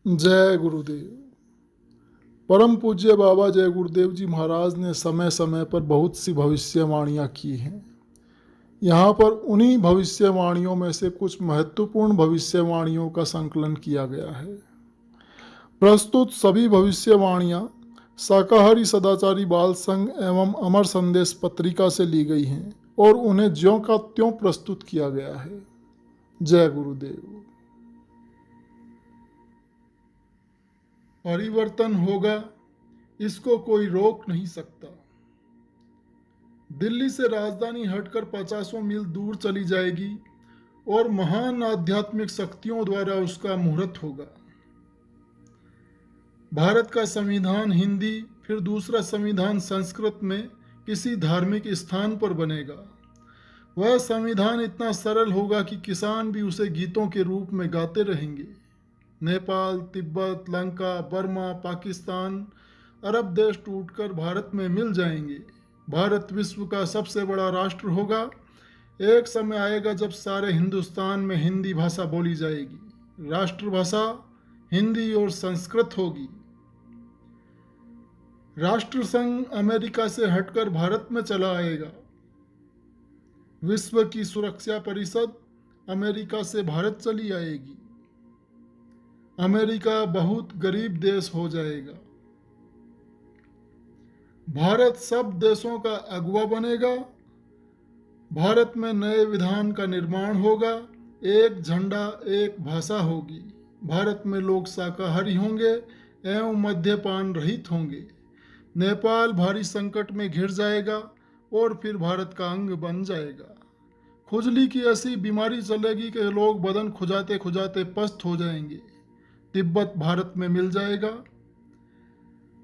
जय गुरुदेव। परम पूज्य बाबा जय गुरुदेव जी महाराज ने समय समय पर बहुत सी भविष्यवाणियाँ की हैं। यहाँ पर उन्हीं भविष्यवाणियों में से कुछ महत्वपूर्ण भविष्यवाणियों का संकलन किया गया है। प्रस्तुत सभी भविष्यवाणियाँ शाकाहारी सदाचारी बाल संघ एवं अमर संदेश पत्रिका से ली गई हैं और उन्हें ज्यों का त्यों प्रस्तुत किया गया है। जय गुरुदेव। परिवर्तन होगा, इसको कोई रोक नहीं सकता। दिल्ली से राजधानी हटकर 50 मील दूर चली जाएगी और महान आध्यात्मिक शक्तियों द्वारा उसका मुहूर्त होगा। भारत का संविधान हिंदी, फिर दूसरा संविधान संस्कृत में किसी धार्मिक स्थान पर बनेगा। वह संविधान इतना सरल होगा कि किसान भी उसे गीतों के रूप में गाते रहेंगे। नेपाल, तिब्बत, लंका, बर्मा, पाकिस्तान, अरब देश टूटकर भारत में मिल जाएंगे। भारत विश्व का सबसे बड़ा राष्ट्र होगा। एक समय आएगा जब सारे हिंदुस्तान में हिंदी भाषा बोली जाएगी। राष्ट्रभाषा हिंदी और संस्कृत होगी। राष्ट्र संघ अमेरिका से हटकर भारत में चला आएगा। विश्व की सुरक्षा परिषद अमेरिका से भारत चली आएगी। अमेरिका बहुत गरीब देश हो जाएगा। भारत सब देशों का अगुवा बनेगा। भारत में नए विधान का निर्माण होगा। एक झंडा, एक भाषा होगी। भारत में लोग शाकाहारी होंगे एवं मद्यपान रहित होंगे। नेपाल भारी संकट में घिर जाएगा और फिर भारत का अंग बन जाएगा। खुजली की ऐसी बीमारी चलेगी कि लोग बदन खुजाते खुजाते पस्त हो जाएंगे। तिब्बत भारत में मिल जाएगा।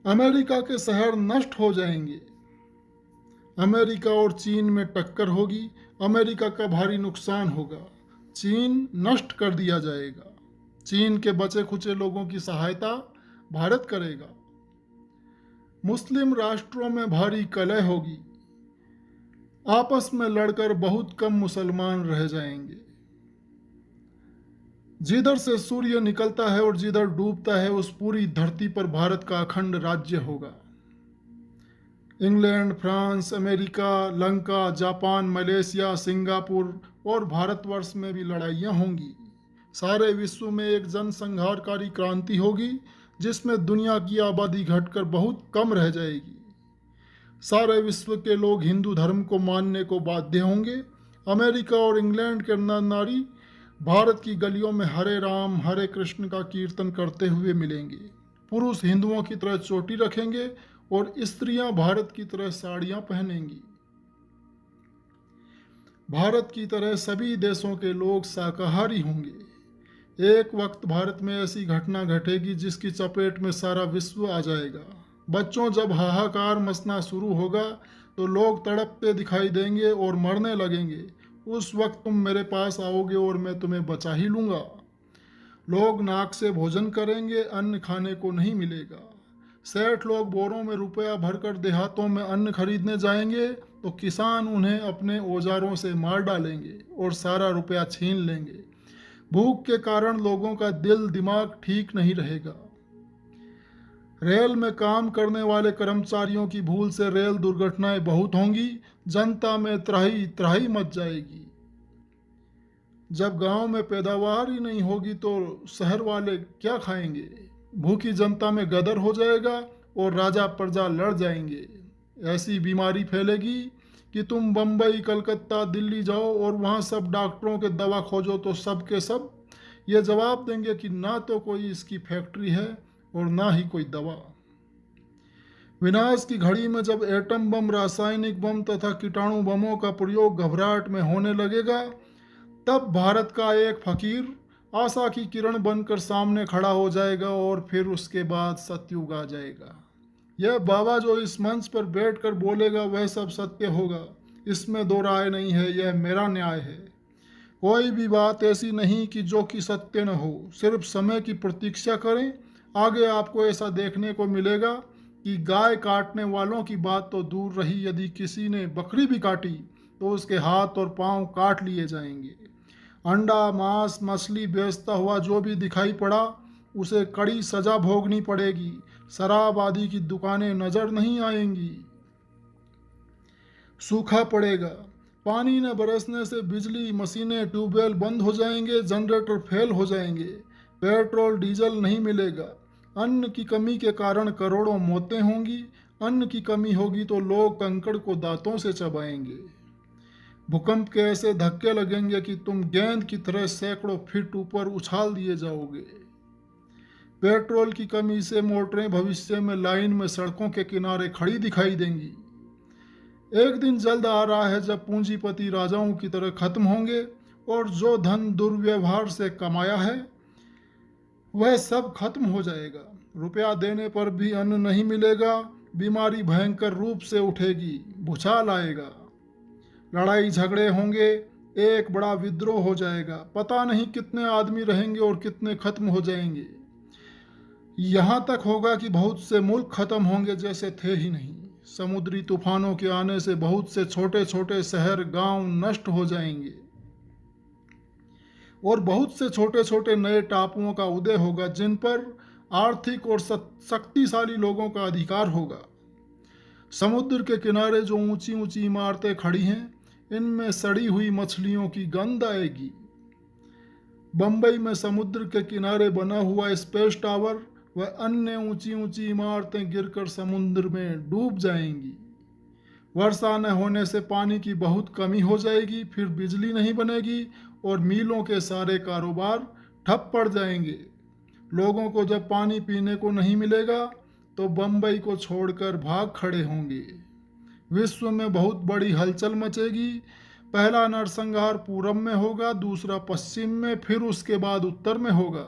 अमेरिका के शहर नष्ट हो जाएंगे। अमेरिका और चीन में टक्कर होगी। अमेरिका का भारी नुकसान होगा। चीन नष्ट कर दिया जाएगा। चीन के बचे खुचे लोगों की सहायता भारत करेगा। मुस्लिम राष्ट्रों में भारी कलह होगी। आपस में लड़कर बहुत कम मुसलमान रह जाएंगे। जिधर से सूर्य निकलता है और जिधर डूबता है उस पूरी धरती पर भारत का अखंड राज्य होगा। England, France, America, Lanka, Japan, Malaysia, Singapore और भारतवर्ष में भी लड़ाइयाँ होंगी। सारे विश्व में एक जनसंहारकारी क्रांति होगी जिसमें दुनिया की आबादी घटकर बहुत कम रह जाएगी। सारे विश्व के लोग हिंदू धर्म को मानने को बाध्य होंगे। अमेरिका और इंग्लैंड के नर नारी भारत की गलियों में हरे राम हरे कृष्ण का कीर्तन करते हुए मिलेंगे। पुरुष हिंदुओं की तरह चोटी रखेंगे और स्त्रियां भारत की तरह साड़ियां पहनेंगी। भारत की तरह सभी देशों के लोग शाकाहारी होंगे। एक वक्त भारत में ऐसी घटना घटेगी जिसकी चपेट में सारा विश्व आ जाएगा। बच्चों, जब हाहाकार मचना शुरू होगा तो लोग तड़पते दिखाई देंगे और मरने लगेंगे। उस वक्त तुम मेरे पास आओगे और मैं तुम्हें बचा ही लूँगा। लोग नाक से भोजन करेंगे, अन्न खाने को नहीं मिलेगा। सेठ लोग बोरों में रुपया भरकर देहातों में अन्न खरीदने जाएंगे तो किसान उन्हें अपने औजारों से मार डालेंगे और सारा रुपया छीन लेंगे। भूख के कारण लोगों का दिल दिमाग ठीक नहीं रहेगा। रेल में काम करने वाले कर्मचारियों की भूल से रेल दुर्घटनाएं बहुत होंगी। जनता में त्राही त्राही मच जाएगी। जब गांव में पैदावार ही नहीं होगी तो शहर वाले क्या खाएंगे। भूखी जनता में गदर हो जाएगा और राजा प्रजा लड़ जाएंगे। ऐसी बीमारी फैलेगी कि तुम बम्बई, कलकत्ता, दिल्ली जाओ और वहाँ सब डॉक्टरों के दवा खोजो तो सब के सब ये जवाब देंगे कि ना तो कोई इसकी फैक्ट्री है और ना ही कोई दवा। विनाश की घड़ी में जब एटम बम, रासायनिक बम तथा कीटाणु बमों का प्रयोग घबराहट में होने लगेगा तब भारत का एक फकीर आशा की किरण बनकर सामने खड़ा हो जाएगा और फिर उसके बाद सतयुग आ जाएगा। यह बाबा जो इस मंच पर बैठकर बोलेगा वह सब सत्य होगा, इसमें दो राय नहीं है। यह मेरा न्याय है। कोई भी बात ऐसी नहीं कि जो कि सत्य न हो। सिर्फ समय की प्रतीक्षा करें। आगे आपको ऐसा देखने को मिलेगा कि गाय काटने वालों की बात तो दूर रही, यदि किसी ने बकरी भी काटी तो उसके हाथ और पांव काट लिए जाएंगे। अंडा, मांस, मछली बेचता हुआ जो भी दिखाई पड़ा उसे कड़ी सजा भोगनी पड़ेगी। शराब आदि की दुकानें नजर नहीं आएंगी। सूखा पड़ेगा। पानी न बरसने से बिजली, मशीनें, ट्यूबवेल बंद हो जाएंगे, जनरेटर फेल हो जाएंगे, पेट्रोल डीजल नहीं मिलेगा। अन्न की कमी के कारण करोड़ों मौतें होंगी। अन्न की कमी होगी तो लोग कंकड़ को दांतों से चबाएंगे। भूकंप के ऐसे धक्के लगेंगे कि तुम गेंद की तरह सैकड़ों फीट ऊपर उछाल दिए जाओगे। पेट्रोल की कमी से मोटरें भविष्य में लाइन में सड़कों के किनारे खड़ी दिखाई देंगी। एक दिन जल्द आ रहा है जब पूंजीपति राजाओं की तरह खत्म होंगे और जो धन दुर्व्यवहार से कमाया है वह सब खत्म हो जाएगा। रुपया देने पर भी अन्न नहीं मिलेगा। बीमारी भयंकर रूप से उठेगी। भूचाल आएगा। लड़ाई झगड़े होंगे। एक बड़ा विद्रोह हो जाएगा। पता नहीं कितने आदमी रहेंगे और कितने खत्म हो जाएंगे। यहाँ तक होगा कि बहुत से मुल्क खत्म होंगे जैसे थे ही नहीं। समुद्री तूफानों के आने से बहुत से छोटे छोटे शहर, गांव नष्ट हो जाएंगे और बहुत से छोटे छोटे नए टापुओं का उदय होगा जिन पर आर्थिक और शक्तिशाली लोगों का अधिकार होगा। समुद्र के किनारे जो ऊंची ऊंची इमारतें खड़ी हैं, इनमें सड़ी हुई मछलियों की गंध आएगी। बंबई में समुद्र के किनारे बना हुआ स्पेस टावर व अन्य ऊंची ऊंची इमारतें गिरकर समुद्र में डूब जाएंगी। वर्षा न होने से पानी की बहुत कमी हो जाएगी। फिर बिजली नहीं बनेगी और मीलों के सारे कारोबार ठप पड़ जाएंगे। लोगों को जब पानी पीने को नहीं मिलेगा तो बंबई को छोड़कर भाग खड़े होंगे। विश्व में बहुत बड़ी हलचल मचेगी। पहला नरसंहार पूरब में होगा, दूसरा पश्चिम में, फिर उसके बाद उत्तर में होगा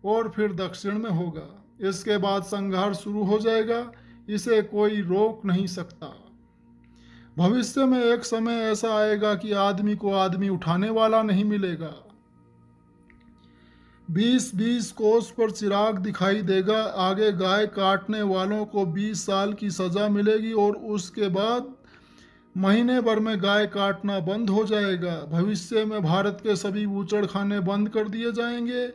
और फिर दक्षिण में होगा। इसके बाद संहार शुरू हो जाएगा। इसे कोई रोक नहीं सकता। भविष्य में एक समय ऐसा आएगा कि आदमी को आदमी उठाने वाला नहीं मिलेगा। 20-20 कोस पर चिराग दिखाई देगा। आगे गाय काटने वालों को 20 साल की सजा मिलेगी और उसके बाद महीने भर में गाय काटना बंद हो जाएगा। भविष्य में भारत के सभी बूचड़खाने बंद कर दिए जाएंगे।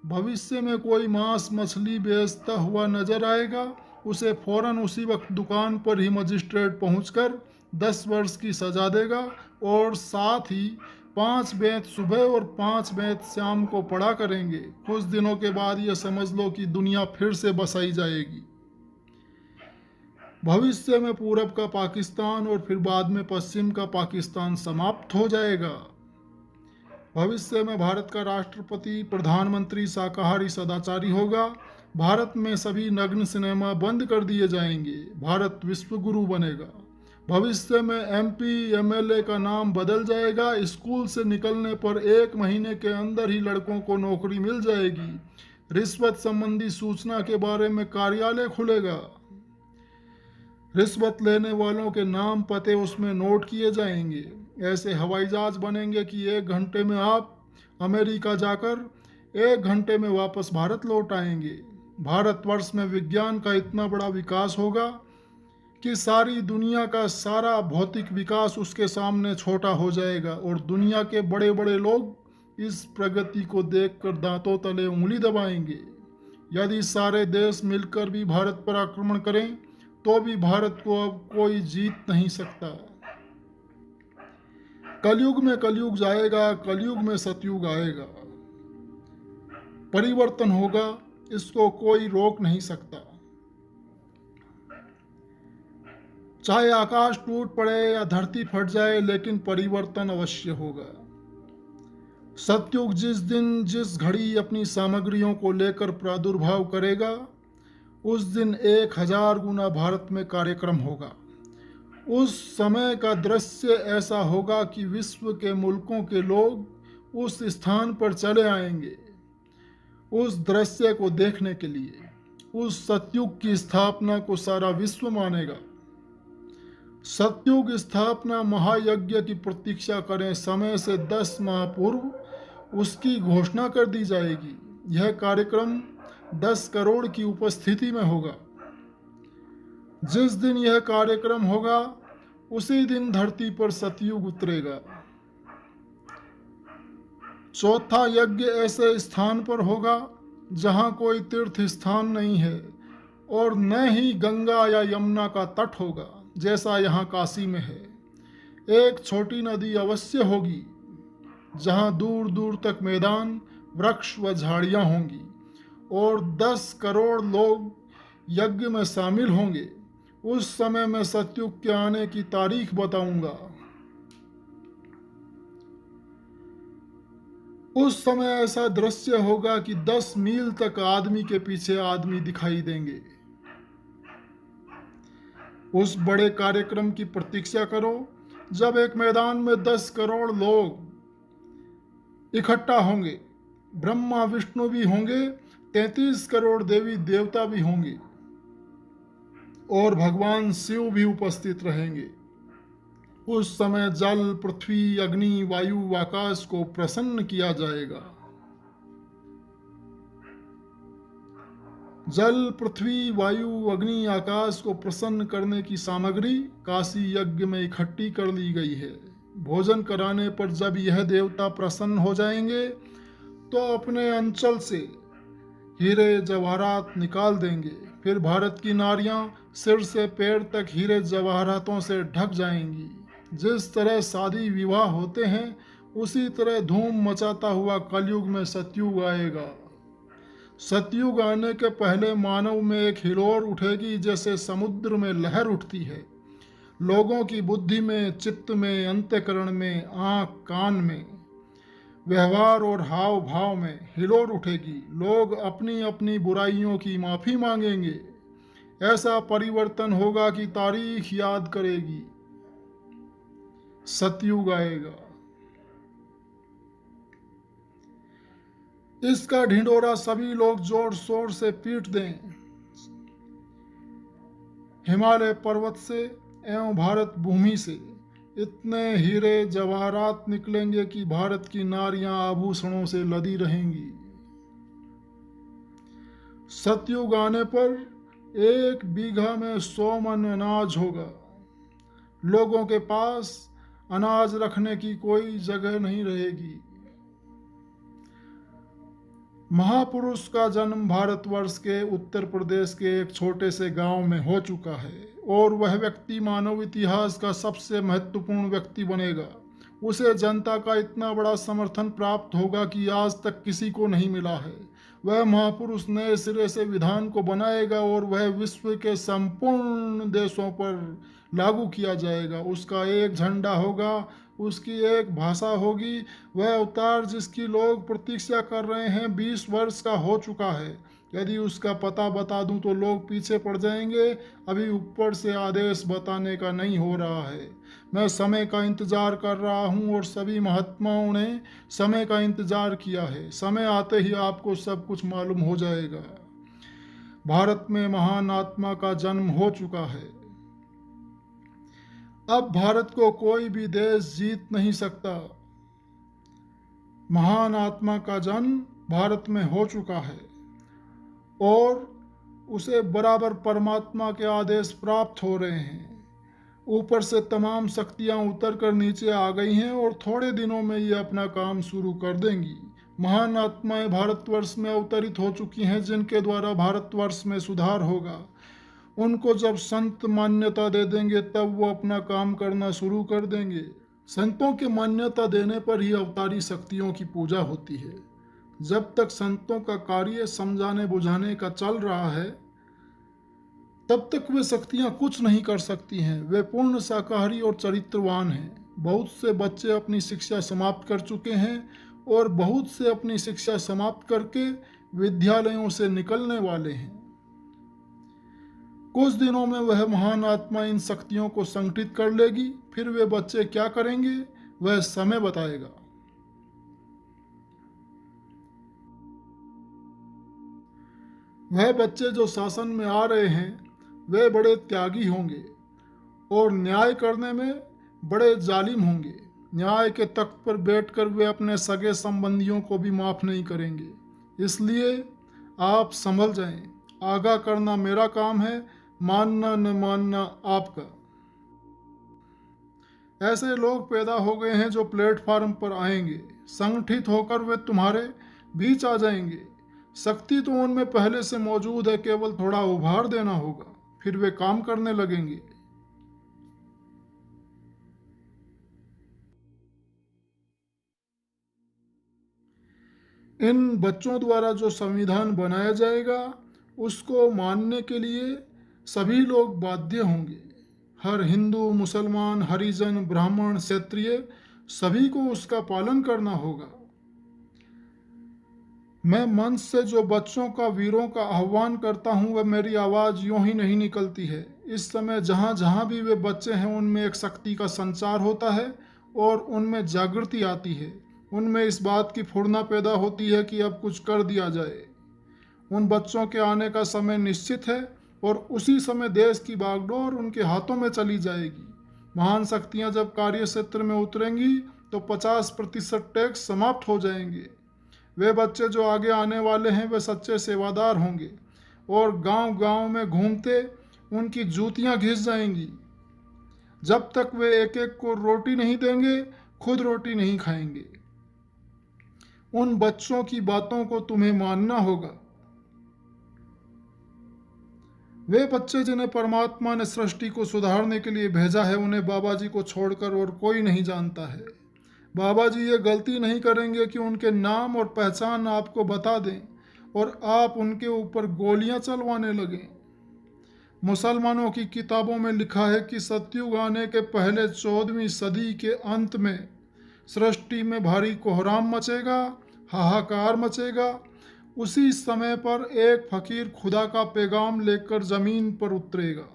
भविष्य में कोई मांस मछली बेचता हुआ नजर आएगा, उसे फौरन उसी वक्त दुकान पर ही मजिस्ट्रेट पहुंचकर 10 वर्ष की सजा देगा और साथ ही 5 बेंत सुबह और 5 बेंत शाम को पड़ा करेंगे। कुछ दिनों के बाद यह समझ लो कि दुनिया फिर से बसाई जाएगी। भविष्य में पूरब का पाकिस्तान और फिर बाद में पश्चिम का पाकिस्तान समाप्त हो जाएगा। भविष्य में भारत का राष्ट्रपति, प्रधानमंत्री शाकाहारी सदाचारी होगा। भारत में सभी नग्न सिनेमा बंद कर दिए जाएंगे। भारत विश्व गुरु बनेगा। भविष्य में एमपी एमएलए का नाम बदल जाएगा। स्कूल से निकलने पर 1 महीने के अंदर ही लड़कों को नौकरी मिल जाएगी। रिश्वत संबंधी सूचना के बारे में कार्यालय खुलेगा। रिश्वत लेने वालों के नाम पते उसमें नोट किए जाएंगे। ऐसे हवाई जहाज बनेंगे कि 1 घंटे में आप अमेरिका जाकर 1 घंटे में वापस भारत लौट आएंगे। भारतवर्ष में विज्ञान का इतना बड़ा विकास होगा कि सारी दुनिया का सारा भौतिक विकास उसके सामने छोटा हो जाएगा और दुनिया के बड़े बड़े लोग इस प्रगति को देखकर दांतों तले उंगली दबाएंगे। यदि सारे देश मिलकर भी भारत पर आक्रमण करें तो भी भारत को अब कोई जीत नहीं सकता। कलयुग में कलयुग जाएगा, कलयुग में सतयुग आएगा। परिवर्तन होगा, इसको कोई रोक नहीं सकता। चाहे आकाश टूट पड़े या धरती फट जाए, लेकिन परिवर्तन अवश्य होगा। सतयुग जिस दिन जिस घड़ी अपनी सामग्रियों को लेकर प्रादुर्भाव करेगा, उस दिन 1000 गुना भारत में कार्यक्रम होगा। उस समय का दृश्य ऐसा होगा कि विश्व के मुल्कों के लोग उस स्थान पर चले आएंगे उस दृश्य को देखने के लिए। उस सतयुग की स्थापना को सारा विश्व मानेगा। सतयुग स्थापना महायज्ञ की प्रतीक्षा करें। समय से 10 माह पूर्व उसकी घोषणा कर दी जाएगी। यह कार्यक्रम 10 करोड़ की उपस्थिति में होगा। जिस दिन यह कार्यक्रम होगा उसी दिन धरती पर सतयुग उतरेगा। चौथा यज्ञ ऐसे स्थान पर होगा जहाँ कोई तीर्थ स्थान नहीं है और न ही गंगा या यमुना का तट होगा जैसा यहाँ काशी में है। एक छोटी नदी अवश्य होगी जहाँ दूर दूर तक मैदान, वृक्ष व झाड़ियाँ होंगी और 10 करोड़ लोग यज्ञ में शामिल होंगे। उस समय मैं सतयुग के आने की तारीख बताऊंगा। उस समय ऐसा दृश्य होगा कि 10 मील तक आदमी के पीछे आदमी दिखाई देंगे। उस बड़े कार्यक्रम की प्रतीक्षा करो जब एक मैदान में 10 करोड़ लोग इकट्ठा होंगे। ब्रह्मा विष्णु भी होंगे, 33 करोड़ देवी देवता भी होंगे और भगवान शिव भी उपस्थित रहेंगे। उस समय जल, पृथ्वी, अग्नि, वायु, आकाश को प्रसन्न किया जाएगा। जल, पृथ्वी, वायु, अग्नि, आकाश को प्रसन्न करने की सामग्री काशी यज्ञ में इकट्ठी कर ली गई है। भोजन कराने पर जब यह देवता प्रसन्न हो जाएंगे तो अपने अंचल से हीरे जवाहरात निकाल देंगे। फिर भारत की नारियां सिर से पैर तक हीरे जवाहरातों से ढक जाएंगी। जिस तरह शादी विवाह होते हैं उसी तरह धूम मचाता हुआ कलयुग में सतयुग आएगा। सतयुग आने के पहले मानव में एक हिलोर उठेगी जैसे समुद्र में लहर उठती है। लोगों की बुद्धि में, चित्त में, अंतःकरण में, आँख कान में, व्यवहार और हाव भाव में हिलोर उठेगी। लोग अपनी अपनी बुराइयों की माफ़ी मांगेंगे। ऐसा परिवर्तन होगा कि तारीख याद करेगी। सतयुग आएगा। इसका ढिंढोरा सभी लोग जोर शोर से पीट दें। हिमालय पर्वत से एवं भारत भूमि से इतने हीरे जवाहरात निकलेंगे कि भारत की नारियां आभूषणों से लदी रहेंगी। सतयुग आने पर 1 बीघा में 100 मन अनाज होगा। लोगों के पास अनाज रखने की कोई जगह नहीं रहेगी। महापुरुष का जन्म भारतवर्ष के उत्तर प्रदेश के एक छोटे से गांव में हो चुका है और वह व्यक्ति मानव इतिहास का सबसे महत्वपूर्ण व्यक्ति बनेगा। उसे जनता का इतना बड़ा समर्थन प्राप्त होगा कि आज तक किसी को नहीं मिला है। वह महापुरुष नए सिरे से विधान को बनाएगा और वह विश्व के संपूर्ण देशों पर लागू किया जाएगा। उसका एक झंडा होगा, उसकी एक भाषा होगी। वह अवतार जिसकी लोग प्रतीक्षा कर रहे हैं 20 वर्ष का हो चुका है। यदि उसका पता बता दूं तो लोग पीछे पड़ जाएंगे। अभी ऊपर से आदेश बताने का नहीं हो रहा है। मैं समय का इंतजार कर रहा हूं और सभी महात्माओं ने समय का इंतजार किया है। समय आते ही आपको सब कुछ मालूम हो जाएगा। भारत में महान आत्मा का जन्म हो चुका है। अब भारत को कोई भी देश जीत नहीं सकता। महान आत्मा का जन्म भारत में हो चुका है और उसे बराबर परमात्मा के आदेश प्राप्त हो रहे हैं। ऊपर से तमाम शक्तियां उतर कर नीचे आ गई हैं और थोड़े दिनों में ये अपना काम शुरू कर देंगी। महान आत्माएं भारतवर्ष में अवतरित हो चुकी हैं जिनके द्वारा भारतवर्ष में सुधार होगा। उनको जब संत मान्यता दे देंगे तब वो अपना काम करना शुरू कर देंगे। संतों की मान्यता देने पर ही अवतारी शक्तियों की पूजा होती है। जब तक संतों का कार्य समझाने बुझाने का चल रहा है तब तक वे शक्तियां कुछ नहीं कर सकती हैं। वे पूर्ण शाकाहारी और चरित्रवान हैं। बहुत से बच्चे अपनी शिक्षा समाप्त कर चुके हैं और बहुत से अपनी शिक्षा समाप्त करके विद्यालयों से निकलने वाले हैं। कुछ दिनों में वह महान आत्मा इन शक्तियों को संगठित कर लेगी। फिर वे बच्चे क्या करेंगे वह समय बताएगा। वह बच्चे जो शासन में आ रहे हैं वे बड़े त्यागी होंगे और न्याय करने में बड़े जालिम होंगे। न्याय के तख्त पर बैठकर वे अपने सगे संबंधियों को भी माफ नहीं करेंगे। इसलिए आप संभल जाएं। आगाह करना मेरा काम है, मानना न मानना आपका। ऐसे लोग पैदा हो गए हैं जो प्लेटफार्म पर आएंगे। संगठित होकर वे तुम्हारे बीच आ जाएंगे। शक्ति तो उनमें पहले से मौजूद है, केवल थोड़ा उभार देना होगा, फिर वे काम करने लगेंगे। इन बच्चों द्वारा जो संविधान बनाया जाएगा उसको मानने के लिए सभी लोग बाध्य होंगे। हर हिंदू, मुसलमान, हरिजन, ब्राह्मण, क्षत्रिय सभी को उसका पालन करना होगा। मैं मंच से जो बच्चों का, वीरों का आह्वान करता हूँ, वह मेरी आवाज़ यूं ही नहीं निकलती है। इस समय जहाँ जहाँ भी वे बच्चे हैं उनमें एक शक्ति का संचार होता है और उनमें जागृति आती है। उनमें इस बात की फुर्ना पैदा होती है कि अब कुछ कर दिया जाए। उन बच्चों के आने का समय निश्चित है और उसी समय देश की बागडोर उनके हाथों में चली जाएगी। महान शक्तियाँ जब कार्य क्षेत्र में उतरेंगी तो 50% टैक्स समाप्त हो जाएंगे। वे बच्चे जो आगे आने वाले हैं वे सच्चे सेवादार होंगे और गांव-गांव में घूमते उनकी जूतियां घिस जाएंगी। जब तक वे एक एक को रोटी नहीं देंगे, खुद रोटी नहीं खाएंगे। उन बच्चों की बातों को तुम्हें मानना होगा। वे बच्चे जिन्हें परमात्मा ने सृष्टि को सुधारने के लिए भेजा है, उन्हें बाबा जी को छोड़कर और कोई नहीं जानता है। बाबा जी ये गलती नहीं करेंगे कि उनके नाम और पहचान आपको बता दें और आप उनके ऊपर गोलियां चलवाने लगें। मुसलमानों की किताबों में लिखा है कि सतयुग आने के पहले 14वीं सदी के अंत में सृष्टि में भारी कोहराम मचेगा, हाहाकार मचेगा। उसी समय पर एक फकीर खुदा का पैगाम लेकर जमीन पर उतरेगा।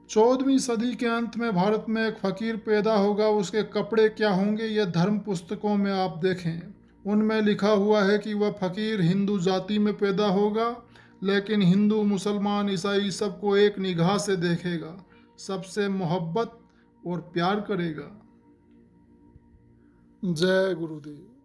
14वीं सदी के अंत में भारत में एक फकीर पैदा होगा। उसके कपड़े क्या होंगे यह धर्म पुस्तकों में आप देखें। उनमें लिखा हुआ है कि वह फकीर हिंदू जाति में पैदा होगा, लेकिन हिंदू, मुसलमान, ईसाई सबको एक निगाह से देखेगा, सबसे मोहब्बत और प्यार करेगा। जय गुरुदेव।